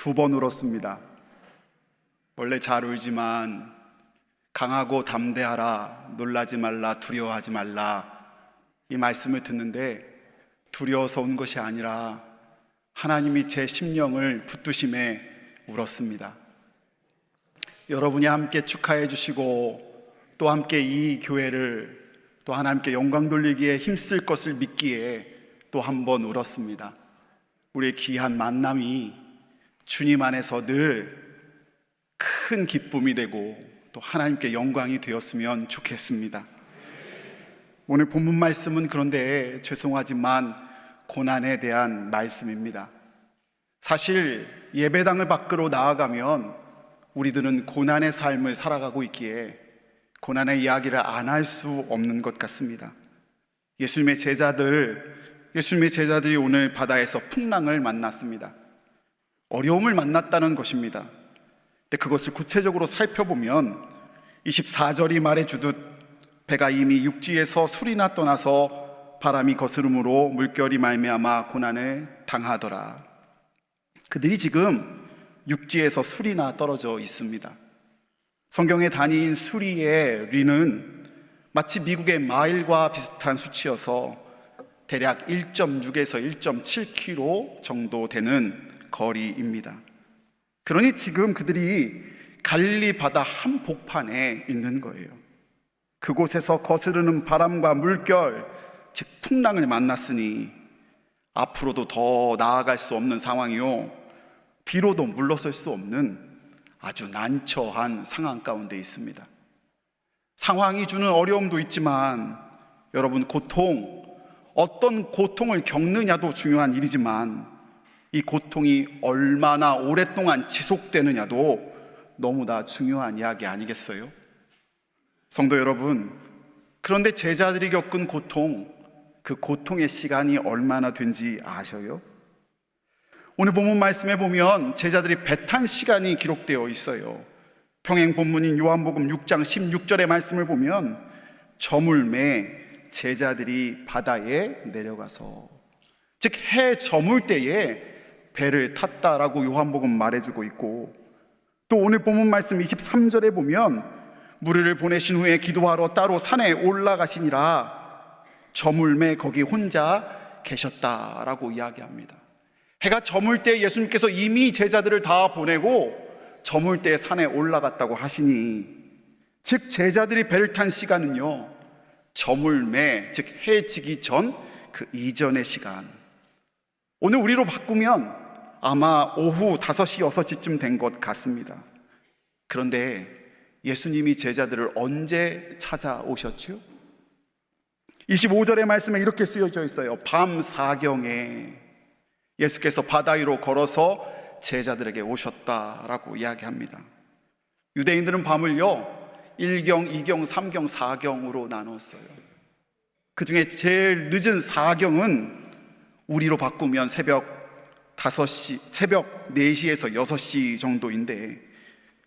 2번 울었습니다. 원래 잘 울지만 강하고 담대하라, 놀라지 말라, 두려워하지 말라, 이 말씀을 듣는데 두려워서 온 것이 아니라 하나님이 제 심령을 붙드심에 울었습니다. 여러분이 함께 축하해 주시고 또 함께 이 교회를 또 하나님께 영광 돌리기에 힘쓸 것을 믿기에 또 한 번 울었습니다. 우리의 귀한 만남이 주님 안에서 늘 큰 기쁨이 되고 또 하나님께 영광이 되었으면 좋겠습니다. 오늘 본문 말씀은 그런데 죄송하지만 고난에 대한 말씀입니다. 사실 예배당을 밖으로 나아가면 우리들은 고난의 삶을 살아가고 있기에 고난의 이야기를 안 할 수 없는 것 같습니다. 예수님의 제자들이 오늘 바다에서 풍랑을 만났습니다. 어려움을 만났다는 것입니다. 근데 그것을 구체적으로 살펴보면 24절이 말해주듯 배가 이미 육지에서 술이나 떠나서 바람이 거스름으로 물결이 말미암아 고난을 당하더라. 그들이 지금 육지에서 술이나 떨어져 있습니다. 성경의 단위인 수리의 리는 마치 미국의 마일과 비슷한 수치여서 대략 1.6에서 1.7km 정도 되는 거리입니다. 그러니 지금 그들이 갈릴리 바다 한복판에 있는 거예요. 그곳에서 거스르는 바람과 물결, 즉 풍랑을 만났으니 앞으로도 더 나아갈 수 없는 상황이요, 뒤로도 물러설 수 없는 아주 난처한 상황 가운데 있습니다. 상황이 주는 어려움도 있지만 여러분, 어떤 고통을 겪느냐도 중요한 일이지만 이 고통이 얼마나 오랫동안 지속되느냐도 너무나 중요한 이야기 아니겠어요? 성도 여러분, 그런데 제자들이 겪은 고통, 그 고통의 시간이 얼마나 된지 아셔요? 오늘 본문 말씀에 보면 제자들이 배 탄 시간이 기록되어 있어요. 평행 본문인 요한복음 6장 16절의 말씀을 보면 저물매 제자들이 바다에 내려가서, 즉 해 저물 때에 배를 탔다라고 요한복음 말해주고 있고, 또 오늘 본문 말씀 23절에 보면 무리를 보내신 후에 기도하러 따로 산에 올라가시니라 저물매 거기 혼자 계셨다라고 이야기합니다. 해가 저물 때 예수님께서 이미 제자들을 다 보내고 저물 때 산에 올라갔다고 하시니, 즉 제자들이 배를 탄 시간은요, 저물매, 즉 해 지기 전 그 이전의 시간. 오늘 우리로 바꾸면 아마 오후 5시, 6시쯤 된 것 같습니다. 그런데 예수님이 제자들을 언제 찾아오셨죠? 25절의 말씀에 이렇게 쓰여져 있어요. 밤 사경에 예수께서 바다 위로 걸어서 제자들에게 오셨다라고 이야기합니다. 유대인들은 밤을요 1경, 2경, 3경, 4경으로 나눴어요. 그 중에 제일 늦은 4경은 우리로 바꾸면 새벽 4시에서 6시 정도인데,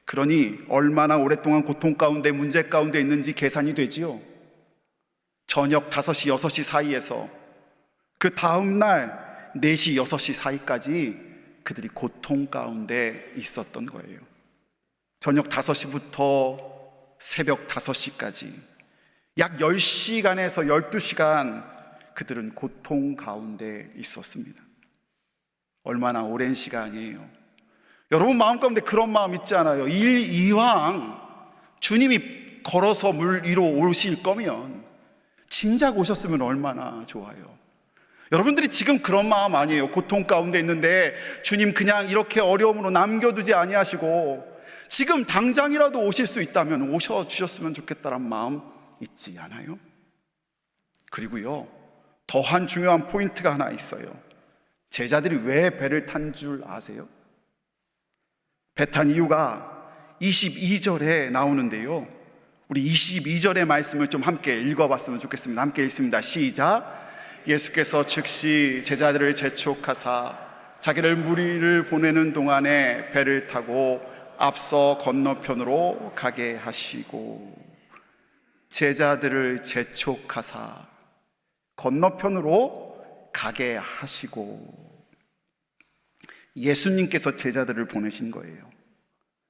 그러니 얼마나 오랫동안 고통 가운데, 문제 가운데 있는지 계산이 되지요. 저녁 5시, 6시 사이에서 그 다음날 4시, 6시 사이까지 그들이 고통 가운데 있었던 거예요. 저녁 5시부터 새벽 5시까지 약 10시간에서 12시간 그들은 고통 가운데 있었습니다. 얼마나 오랜 시간이에요. 여러분 마음 가운데 그런 마음 있지 않아요? 이왕 주님이 걸어서 물 위로 오실 거면 진작 오셨으면 얼마나 좋아요. 여러분들이 지금 그런 마음 아니에요? 고통 가운데 있는데 주님 그냥 이렇게 어려움으로 남겨두지 아니하시고 지금 당장이라도 오실 수 있다면 오셔주셨으면 좋겠다는 마음 있지 않아요? 그리고요, 더한 중요한 포인트가 하나 있어요. 제자들이 왜 배를 탄 줄 아세요? 배 탄 이유가 22절에 나오는데요, 우리 22절의 말씀을 좀 함께 읽어봤으면 좋겠습니다. 함께 읽습니다. 시작. 예수께서 즉시 제자들을 재촉하사 자기를 무리를 보내는 동안에 배를 타고 앞서 건너편으로 가게 하시고, 제자들을 재촉하사 건너편으로 가게 하시고, 예수님께서 제자들을 보내신 거예요.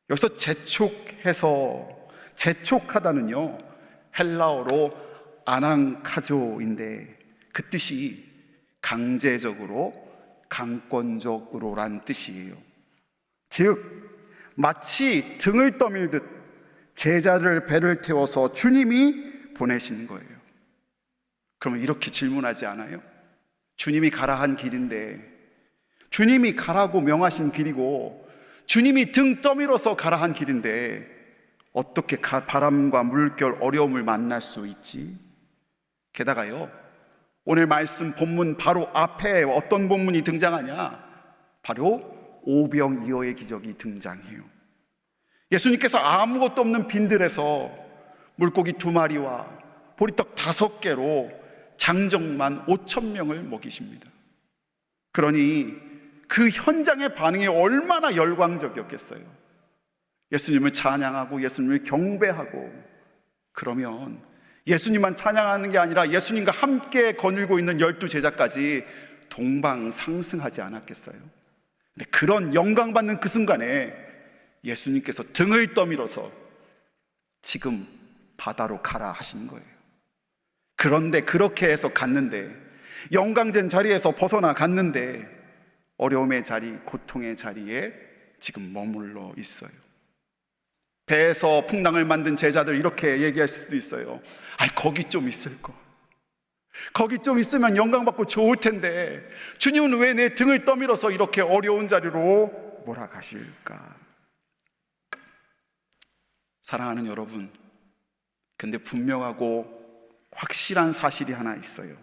여기서 재촉하다는요, 헬라어로 아낭카조인데 그 뜻이 강제적으로, 강권적으로란 뜻이에요. 즉 마치 등을 떠밀듯 제자들 배를 태워서 주님이 보내시는 거예요. 그러면 이렇게 질문하지 않아요? 주님이 가라 한 길인데, 주님이 가라고 명하신 길이고 주님이 등 떠밀어서 가라 한 길인데 어떻게 바람과 물결, 어려움을 만날 수 있지? 게다가요, 오늘 말씀 본문 바로 앞에 어떤 본문이 등장하냐? 바로 오병이어의 기적이 등장해요. 예수님께서 아무것도 없는 빈들에서 물고기 2마리와 보리떡 5개로 장정만 5,000명을 먹이십니다. 그러니 그 현장의 반응이 얼마나 열광적이었겠어요. 예수님을 찬양하고 예수님을 경배하고, 그러면 예수님만 찬양하는 게 아니라 예수님과 함께 거닐고 있는 12제자까지 동방상승하지 않았겠어요? 근데 그런 영광받는 그 순간에 예수님께서 등을 떠밀어서 지금 바다로 가라 하신 거예요. 그런데 그렇게 해서 갔는데, 영광된 자리에서 벗어나 갔는데 어려움의 자리, 고통의 자리에 지금 머물러 있어요. 배에서 풍랑을 만든 제자들 이렇게 얘기할 수도 있어요. 거기 좀 있을 거, 거기 좀 있으면 영광받고 좋을 텐데 주님은 왜 내 등을 떠밀어서 이렇게 어려운 자리로 몰아가실까? 사랑하는 여러분, 근데 분명하고 확실한 사실이 하나 있어요.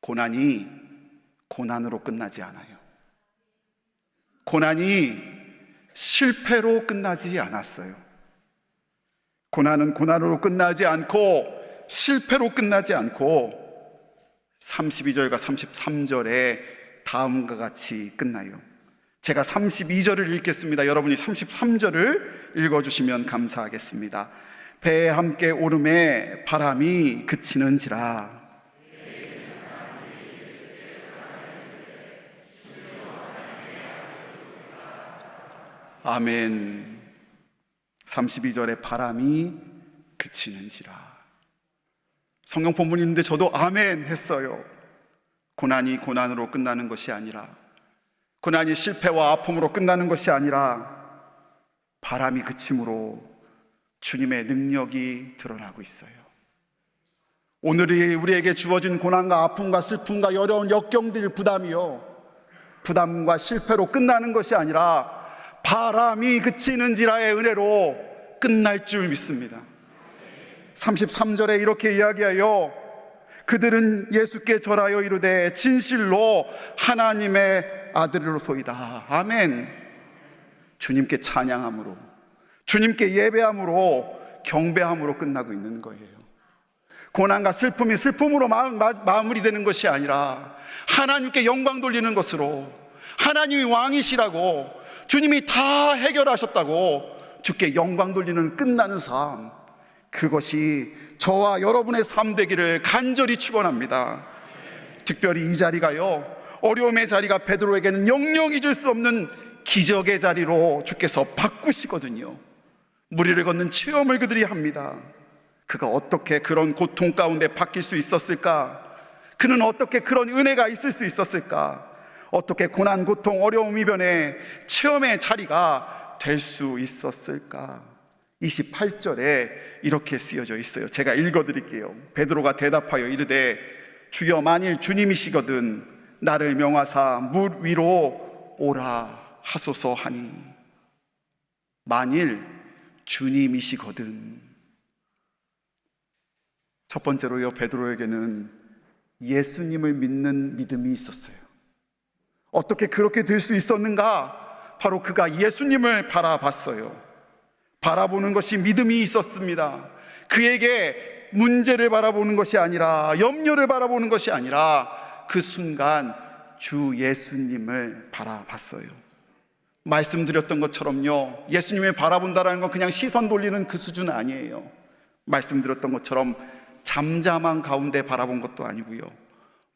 고난이 고난으로 끝나지 않아요. 고난이 실패로 끝나지 않았어요. 고난은 고난으로 끝나지 않고 실패로 끝나지 않고 32절과 33절에 다음과 같이 끝나요. 제가 32절을 읽겠습니다. 여러분이 33절을 읽어주시면 감사하겠습니다. 배에 함께 오름에 바람이 그치는지라. 아멘. 32절에 바람이 그치는지라. 성경 본문이 있는데 저도 아멘 했어요. 고난이 고난으로 끝나는 것이 아니라, 고난이 실패와 아픔으로 끝나는 것이 아니라 바람이 그침으로 주님의 능력이 드러나고 있어요. 오늘이 우리에게 주어진 고난과 아픔과 슬픔과 어려운 역경들, 부담과 실패로 끝나는 것이 아니라 바람이 그치는지라의 은혜로 끝날 줄 믿습니다. 33절에 이렇게 이야기하여 그들은 예수께 절하여 이르되 진실로 하나님의 아들이로소이다. 아멘. 주님께 찬양함으로, 주님께 예배함으로, 경배함으로 끝나고 있는 거예요. 고난과 슬픔이 슬픔으로 마무리되는 것이 아니라 하나님께 영광 돌리는 것으로, 하나님이 왕이시라고, 주님이 다 해결하셨다고 주께 영광 돌리는 끝나는 삶, 그것이 저와 여러분의 삶 되기를 간절히 축원합니다. 특별히 이 자리가요, 어려움의 자리가 베드로에게는 영영 잊을 수 없는 기적의 자리로 주께서 바꾸시거든요. 무리를 걷는 체험을 그들이 합니다. 그가 어떻게 그런 고통 가운데 바뀔 수 있었을까? 그는 어떻게 그런 은혜가 있을 수 있었을까? 어떻게 고난, 고통, 어려움 이변의 체험의 자리가 될 수 있었을까? 28절에 이렇게 쓰여져 있어요. 제가 읽어드릴게요. 베드로가 대답하여 이르되 주여, 만일 주님이시거든 나를 명하사 물 위로 오라 하소서 하니. 만일 주님이시거든. 첫 번째로요, 베드로에게는 예수님을 믿는 믿음이 있었어요. 어떻게 그렇게 될 수 있었는가? 바로 그가 예수님을 바라봤어요. 바라보는 것이 믿음이 있었습니다. 그에게 문제를 바라보는 것이 아니라, 염려를 바라보는 것이 아니라 그 순간 주 예수님을 바라봤어요. 말씀드렸던 것처럼요, 예수님을 바라본다는 건 그냥 시선 돌리는 그 수준 아니에요. 말씀드렸던 것처럼 잠잠한 가운데 바라본 것도 아니고요,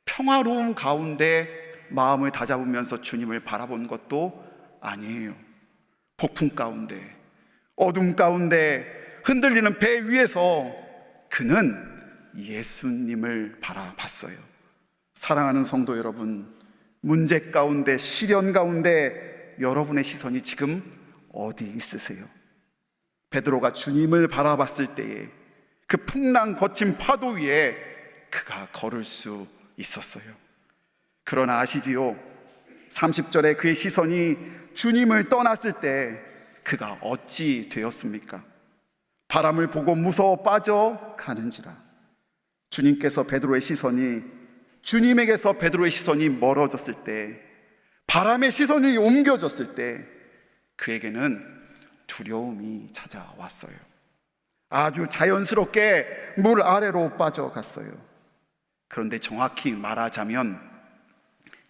평화로운 가운데 마음을 다잡으면서 주님을 바라본 것도 아니에요. 폭풍 가운데, 어둠 가운데 흔들리는 배 위에서 그는 예수님을 바라봤어요. 사랑하는 성도 여러분, 문제 가운데, 시련 가운데 여러분의 시선이 지금 어디 있으세요? 베드로가 주님을 바라봤을 때에 그 풍랑 거친 파도 위에 그가 걸을 수 있었어요. 그러나 아시지요? 30절에 그의 시선이 주님을 떠났을 때 그가 어찌 되었습니까? 바람을 보고 무서워 빠져가는지라. 주님에게서 베드로의 시선이 멀어졌을 때, 바람의 시선이 옮겨졌을 때 그에게는 두려움이 찾아왔어요. 아주 자연스럽게 물 아래로 빠져갔어요. 그런데 정확히 말하자면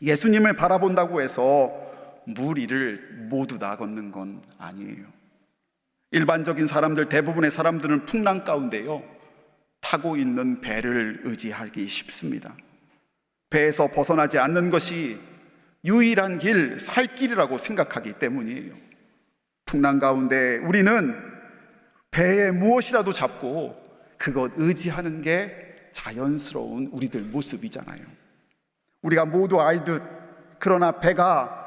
예수님을 바라본다고 해서 물 위를 모두 다 걷는 건 아니에요. 일반적인 사람들, 대부분의 사람들은 풍랑 가운데요, 타고 있는 배를 의지하기 쉽습니다. 배에서 벗어나지 않는 것이 유일한 길, 살 길이라고 생각하기 때문이에요. 풍랑 가운데 우리는 배에 무엇이라도 잡고 그것 의지하는 게 자연스러운 우리들 모습이잖아요. 우리가 모두 알듯, 그러나 배가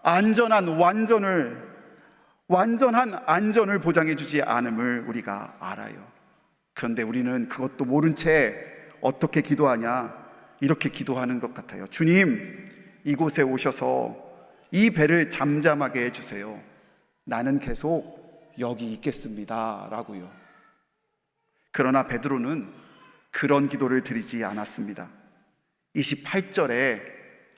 완전한 안전을 보장해 주지 않음을 우리가 알아요. 그런데 우리는 그것도 모른 채 어떻게 기도하냐? 이렇게 기도하는 것 같아요. 주님, 이곳에 오셔서 이 배를 잠잠하게 해주세요. 나는 계속 여기 있겠습니다 라고요. 그러나 베드로는 그런 기도를 드리지 않았습니다. 28절에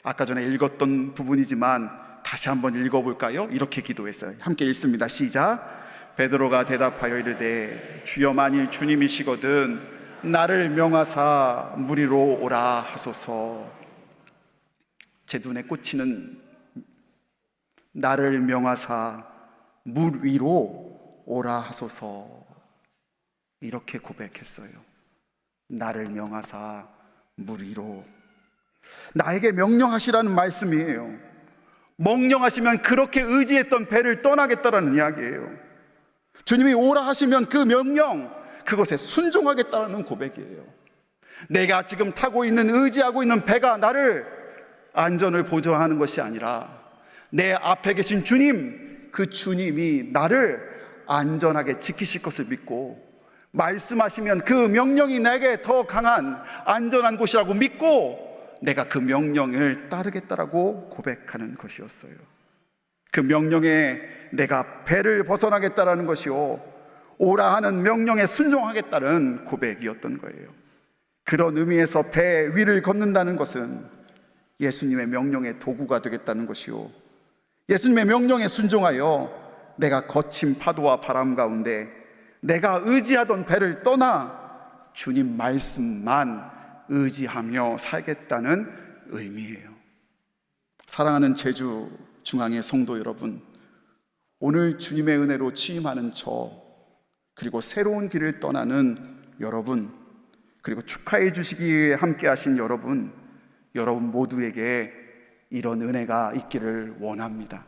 아까 전에 읽었던 부분이지만 다시 한번 읽어볼까요? 이렇게 기도했어요. 함께 읽습니다. 시작. 베드로가 대답하여 이르되 주여, 만일 주님이시거든 나를 명하사 물 위로 오라 하소서. 제 눈에 꽂히는 나를 명하사 물 위로 오라 하소서, 이렇게 고백했어요. 나를 명하사 물 위로. 나에게 명령하시라는 말씀이에요. 명령하시면 그렇게 의지했던 배를 떠나겠다라는 이야기예요. 주님이 오라 하시면 그 명령, 그것에 순종하겠다는 고백이에요. 내가 지금 타고 있는, 의지하고 있는 배가 나를 안전을 보장하는 것이 아니라 내 앞에 계신 주님, 그 주님이 나를 안전하게 지키실 것을 믿고, 말씀하시면 그 명령이 내게 더 강한 안전한 곳이라고 믿고 내가 그 명령을 따르겠다라고 고백하는 것이었어요. 그 명령에 내가 배를 벗어나겠다라는 것이요, 오라 하는 명령에 순종하겠다는 고백이었던 거예요. 그런 의미에서 배 위를 걷는다는 것은 예수님의 명령의 도구가 되겠다는 것이요, 예수님의 명령에 순종하여 내가 거친 파도와 바람 가운데 내가 의지하던 배를 떠나 주님 말씀만 의지하며 살겠다는 의미예요. 사랑하는 제주 중앙의 성도 여러분, 오늘 주님의 은혜로 취임하는 저, 그리고 새로운 길을 떠나는 여러분, 그리고 축하해 주시기 위해 함께 하신 여러분 모두에게 이런 은혜가 있기를 원합니다.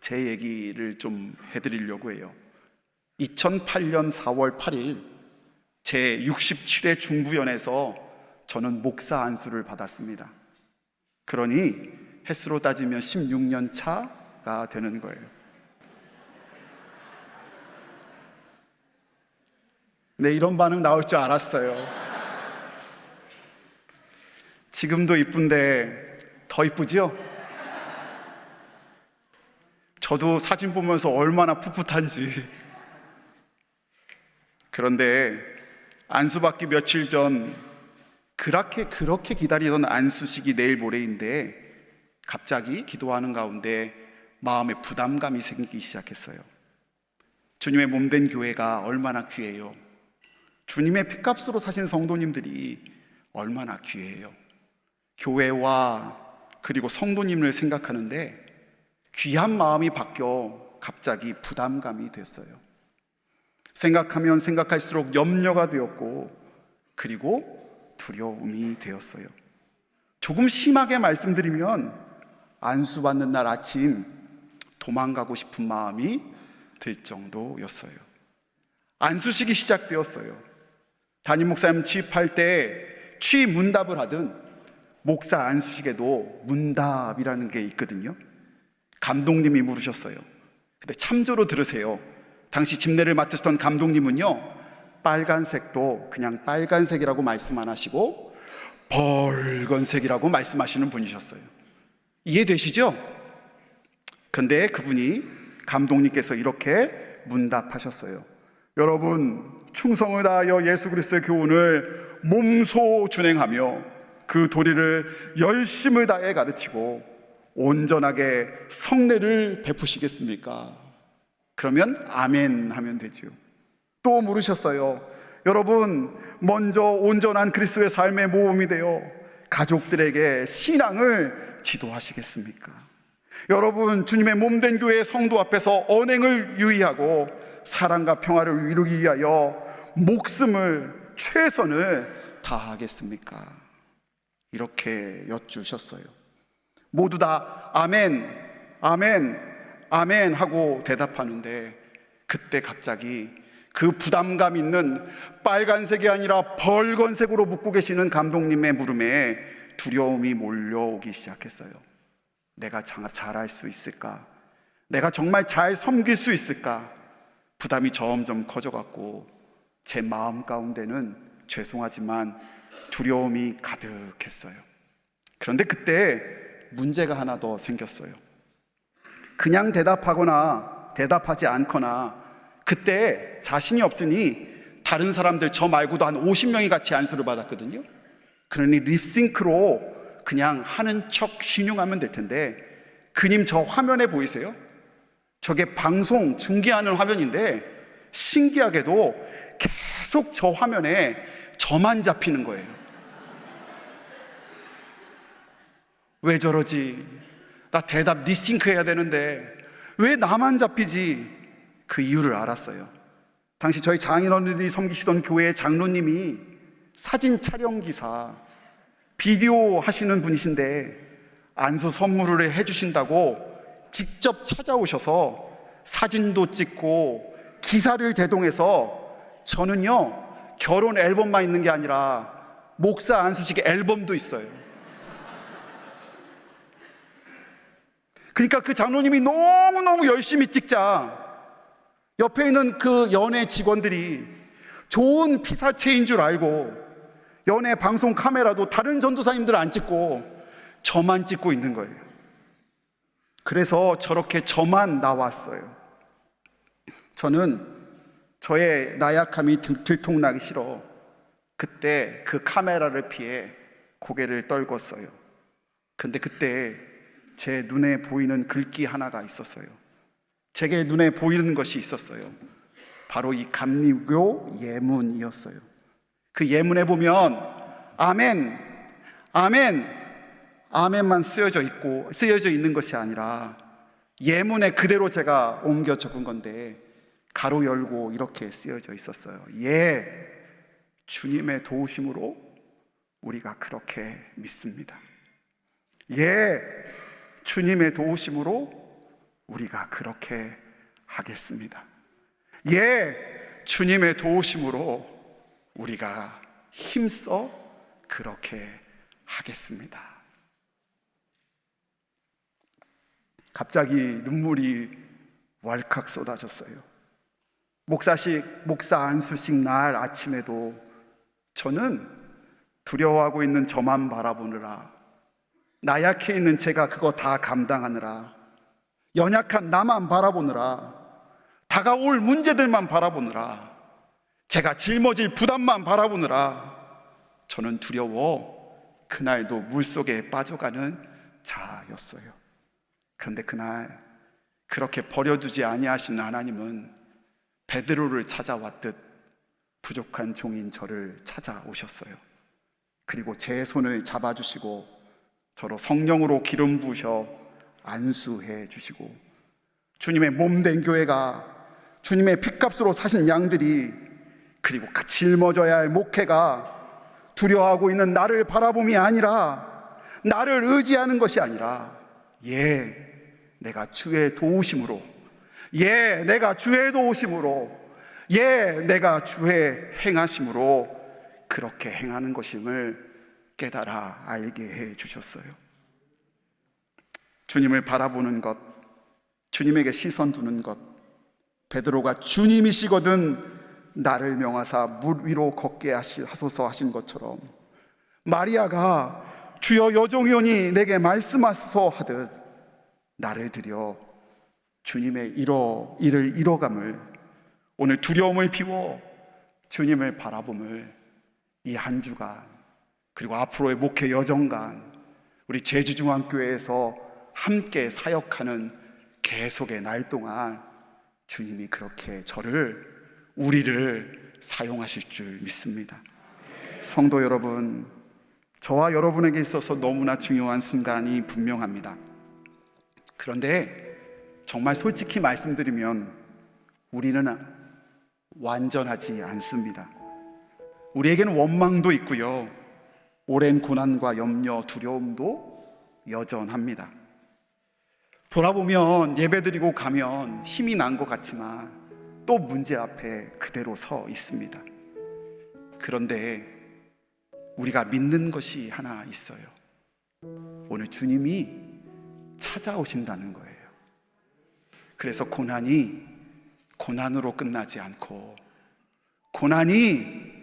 제 얘기를 좀 해드리려고 해요. 2008년 4월 8일 제67회 중부연에서 저는 목사 안수를 받았습니다. 그러니 횟수로 따지면 16년 차가 되는 거예요. 네, 이런 반응 나올 줄 알았어요. 지금도 이쁜데 더 이쁘죠? 저도 사진 보면서 얼마나 풋풋한지. 그런데 안수받기 며칠 전 그렇게 기다리던 안수식이 내일 모레인데 갑자기 기도하는 가운데 마음에 부담감이 생기기 시작했어요. 주님의 몸된 교회가 얼마나 귀해요. 주님의 피값으로 사신 성도님들이 얼마나 귀해요. 교회와 그리고 성도님을 생각하는데 귀한 마음이 바뀌어 갑자기 부담감이 됐어요. 생각하면 생각할수록 염려가 되었고, 그리고 두려움이 되었어요. 조금 심하게 말씀드리면 안수받는 날 아침 도망가고 싶은 마음이 들 정도였어요. 안수식이 시작되었어요. 담임 목사님 취입할 때 취입 문답을 하든 목사 안수식에도 문답이라는 게 있거든요. 감독님이 물으셨어요. 근데 참조로 들으세요. 당시 집례를 맡으셨던 감독님은요, 빨간색도 그냥 빨간색이라고 말씀 안 하시고 벌건색이라고 말씀하시는 분이셨어요. 이해되시죠? 근데 그분이, 감독님께서 이렇게 문답하셨어요. 여러분, 충성을 다하여 예수 그리스도의 교훈을 몸소 준행하며 그 도리를 열심을 다해 가르치고 온전하게 성례를 베푸시겠습니까? 그러면 아멘 하면 되지요. 또 물으셨어요. 여러분, 먼저 온전한 그리스도의 삶의 모범이 되어 가족들에게 신앙을 지도하시겠습니까? 여러분, 주님의 몸된 교회 성도 앞에서 언행을 유의하고 사랑과 평화를 이루기 위하여 목숨을, 최선을 다하겠습니까? 이렇게 여쭈셨어요. 모두 다 아멘, 아멘, 아멘 하고 대답하는데, 그때 갑자기 그 부담감 있는 빨간색이 아니라 벌건색으로 묻고 계시는 감독님의 물음에 두려움이 몰려오기 시작했어요. 내가 잘할 수 있을까? 내가 정말 잘 섬길 수 있을까? 부담이 점점 커져갔고 제 마음 가운데는 죄송하지만 두려움이 가득했어요. 그런데 그때 문제가 하나 더 생겼어요. 그냥 대답하거나 대답하지 않거나, 그때 자신이 없으니 다른 사람들 저 말고도 한 50명이 같이 안수를 받았거든요. 그러니 립싱크로 그냥 하는 척 신용하면 될 텐데, 그님 저 화면에 보이세요? 저게 방송 중계하는 화면인데 신기하게도 계속 저 화면에 저만 잡히는 거예요. 왜 저러지? 나 대답 리싱크 해야 되는데 왜 나만 잡히지? 그 이유를 알았어요. 당시 저희 장인어른들이 섬기시던 교회의 장로님이 사진 촬영 기사, 비디오 하시는 분이신데 안수 선물을 해주신다고 직접 찾아오셔서 사진도 찍고 기사를 대동해서, 저는요 결혼 앨범만 있는 게 아니라 목사 안수식 앨범도 있어요. 그러니까 그 장로님이 너무너무 열심히 찍자 옆에 있는 그 연예 직원들이 좋은 피사체인 줄 알고 연예 방송 카메라도 다른 전도사님들 안 찍고 저만 찍고 있는 거예요. 그래서 저렇게 저만 나왔어요. 저는 저의 나약함이 들통나기 싫어 그때 그 카메라를 피해 고개를 떨궜어요. 근데 그때 제 눈에 보이는 글귀 하나가 있었어요. 제게 눈에 보이는 것이 있었어요. 바로 이 감리교 예문이었어요. 그 예문에 보면 아멘, 아멘, 아멘만 쓰여져 있는 것이 아니라 예문에 그대로 제가 옮겨 적은 건데 가로 열고 이렇게 쓰여져 있었어요. 예, 주님의 도우심으로 우리가 그렇게 믿습니다. 예, 주님의 도우심으로 우리가 그렇게 하겠습니다. 예, 주님의 도우심으로 우리가 힘써 그렇게 하겠습니다. 갑자기 눈물이 왈칵 쏟아졌어요. 목사 안수식 날 아침에도 저는 두려워하고 있는 저만 바라보느라, 나약해 있는 제가 그거 다 감당하느라, 연약한 나만 바라보느라, 다가올 문제들만 바라보느라, 제가 짊어질 부담만 바라보느라 저는 두려워 그날도 물속에 빠져가는 자였어요. 그런데 그날 그렇게 버려두지 아니하시는 하나님은 베드로를 찾아왔듯 부족한 종인 저를 찾아오셨어요. 그리고 제 손을 잡아주시고 저로 성령으로 기름 부으셔 안수해 주시고, 주님의 몸된 교회가, 주님의 핏값으로 사신 양들이, 그리고 жил머져야 할 목회가 두려워하고 있는 나를 바라봄이 아니라 나를 의지하는 것이 아니라, 내가 주의 도우심으로, 내가 주의 도우심으로, 내가 주의 행하심으로 그렇게 행하는 것임을 깨달아 알게 해 주셨어요. 주님을 바라보는 것, 주님에게 시선 두는 것. 베드로가 주님이시거든 나를 명하사 물 위로 걷게 하소서 하신 것처럼, 마리아가 주여 여종이오니 내게 말씀하소서 하듯 나를 들여 주님의 일을 이뤄감을, 오늘 두려움을 비워 주님을 바라봄을 이 한 주간, 그리고 앞으로의 목회 여정간 우리 제주중앙교회에서 함께 사역하는 계속의 날 동안 주님이 그렇게 우리를 사용하실 줄 믿습니다. 성도 여러분, 저와 여러분에게 있어서 너무나 중요한 순간이 분명합니다. 그런데 정말 솔직히 말씀드리면 우리는 완전하지 않습니다. 우리에게는 원망도 있고요, 오랜 고난과 염려, 두려움도 여전합니다. 돌아보면 예배드리고 가면 힘이 난 것 같지만 또 문제 앞에 그대로 서 있습니다. 그런데 우리가 믿는 것이 하나 있어요. 오늘 주님이 찾아오신다는 거예요. 그래서 고난이 고난으로 끝나지 않고, 고난이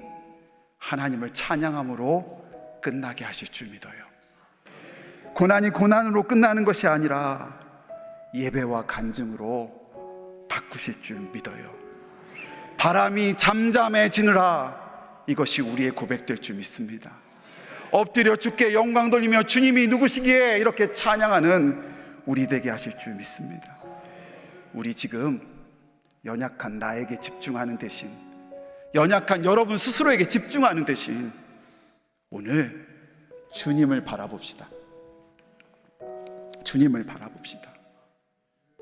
하나님을 찬양함으로 끝나게 하실 줄 믿어요. 고난이 고난으로 끝나는 것이 아니라 예배와 간증으로 바꾸실 줄 믿어요. 바람이 잠잠해지느라, 이것이 우리의 고백될 줄 믿습니다. 엎드려 주께 영광 돌리며 주님이 누구시기에 이렇게 찬양하는 우리 되게 하실 줄 믿습니다. 우리 지금 연약한 나에게 집중하는 대신, 연약한 여러분 스스로에게 집중하는 대신 오늘 주님을 바라봅시다. 주님을 바라봅시다.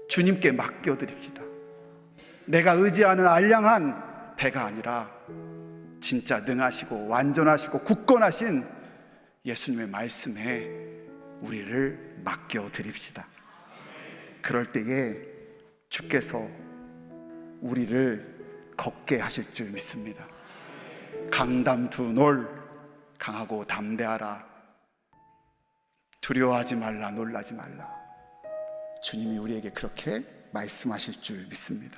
주님께 맡겨드립시다. 내가 의지하는 알량한 배가 아니라 진짜 능하시고 완전하시고 굳건하신 예수님의 말씀에 우리를 맡겨드립시다. 그럴 때에 주께서 우리를 걷게 하실 줄 믿습니다. 강담투놀, 강하고 담대하라, 두려워하지 말라, 놀라지 말라. 주님이 우리에게 그렇게 말씀하실 줄 믿습니다.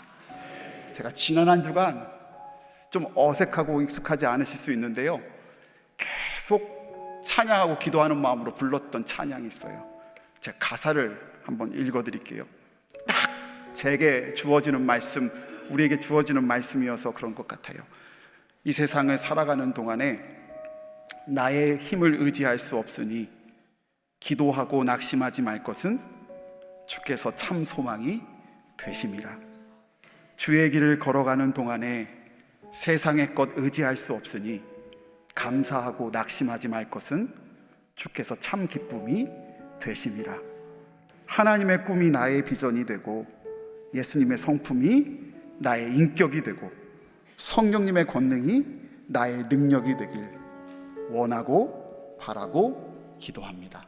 제가 지난 한 주간 좀 어색하고 익숙하지 않으실 수 있는데요, 계속 찬양하고 기도하는 마음으로 불렀던 찬양이 있어요. 제가 가사를 한번 읽어드릴게요. 딱 제게 주어지는 말씀, 우리에게 주어지는 말씀이어서 그런 것 같아요. 이 세상을 살아가는 동안에 나의 힘을 의지할 수 없으니 기도하고 낙심하지 말 것은 주께서 참 소망이 되심이라. 주의 길을 걸어가는 동안에 세상의 것 의지할 수 없으니 감사하고 낙심하지 말 것은 주께서 참 기쁨이 되심이라. 하나님의 꿈이 나의 비전이 되고 예수님의 성품이 나의 인격이 되고 성령님의 권능이 나의 능력이 되길 원하고 바라고 기도합니다.